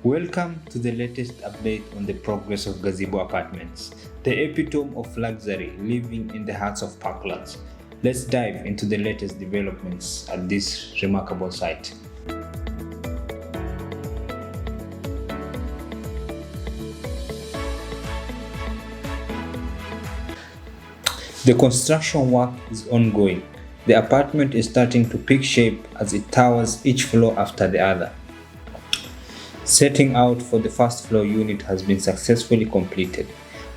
Welcome to the latest update on the progress of Gazebo Apartments, the epitome of luxury living in the hearts of Parklands. Let's dive into the latest developments at this remarkable site. The construction work is ongoing. The apartment is starting to pick shape as it towers each floor after the other. Setting out for the first floor unit has been successfully completed,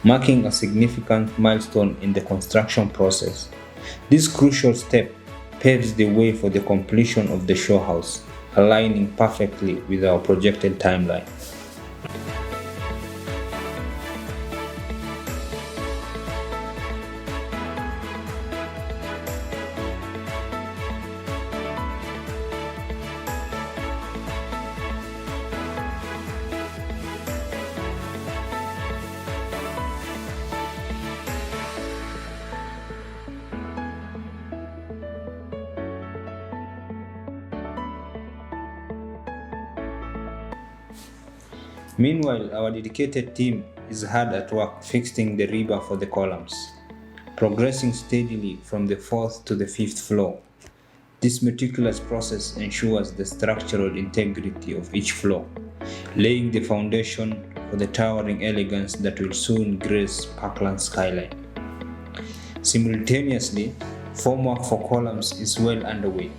marking a significant milestone in the construction process. This crucial step paves the way for the completion of the show house, aligning perfectly with our projected timeline. Meanwhile, our dedicated team is hard at work fixing the rebar for the columns, progressing steadily from the fourth to the fifth floor. This meticulous process ensures the structural integrity of each floor, laying the foundation for the towering elegance that will soon grace Parkland's skyline. Simultaneously, formwork for columns is well underway,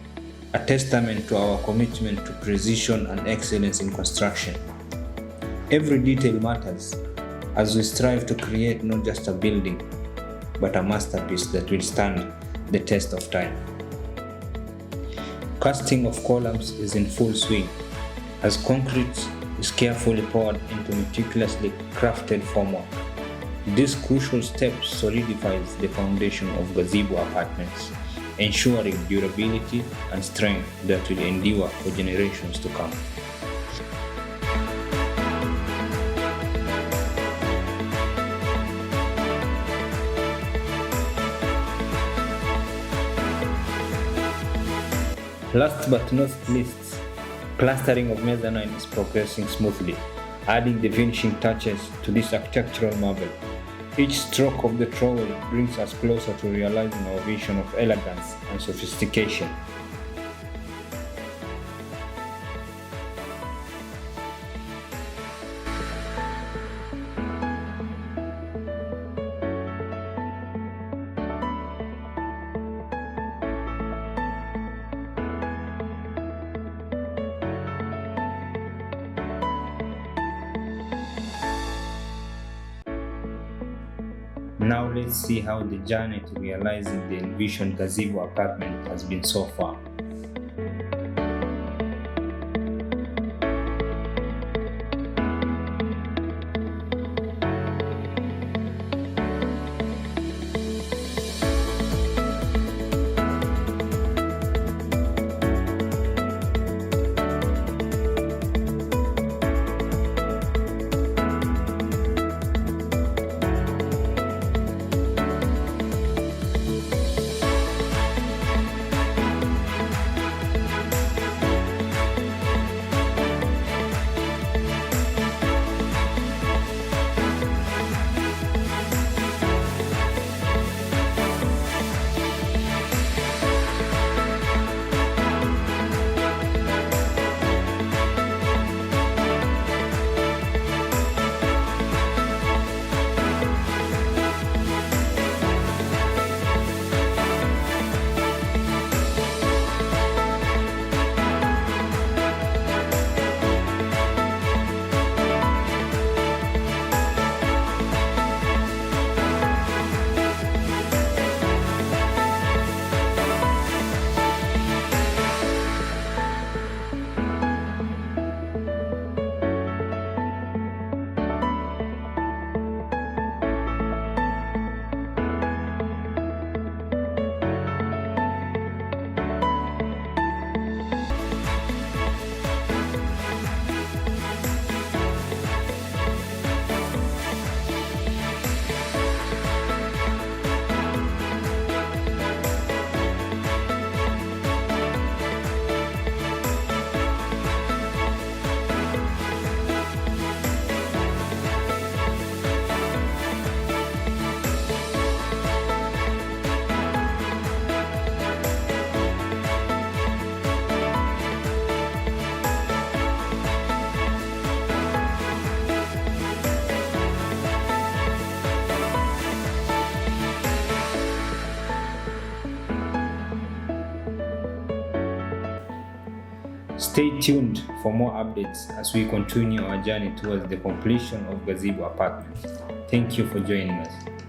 a testament to our commitment to precision and excellence in construction. Every detail matters as we strive to create not just a building, but a masterpiece that will stand the test of time. Casting of columns is in full swing as concrete is carefully poured into meticulously crafted formwork. This crucial step solidifies the foundation of Gazebo Apartments, ensuring durability and strength that will endure for generations to come. Last but not least, plastering of mezzanine is progressing smoothly, adding the finishing touches to this architectural marvel. Each stroke of the trowel brings us closer to realizing our vision of elegance and sophistication. Now let's see how the journey to realizing the envisioned Gazebo Apartment has been so far. Stay tuned for more updates as we continue our journey towards the completion of Gazebo Apartment. Thank you for joining us.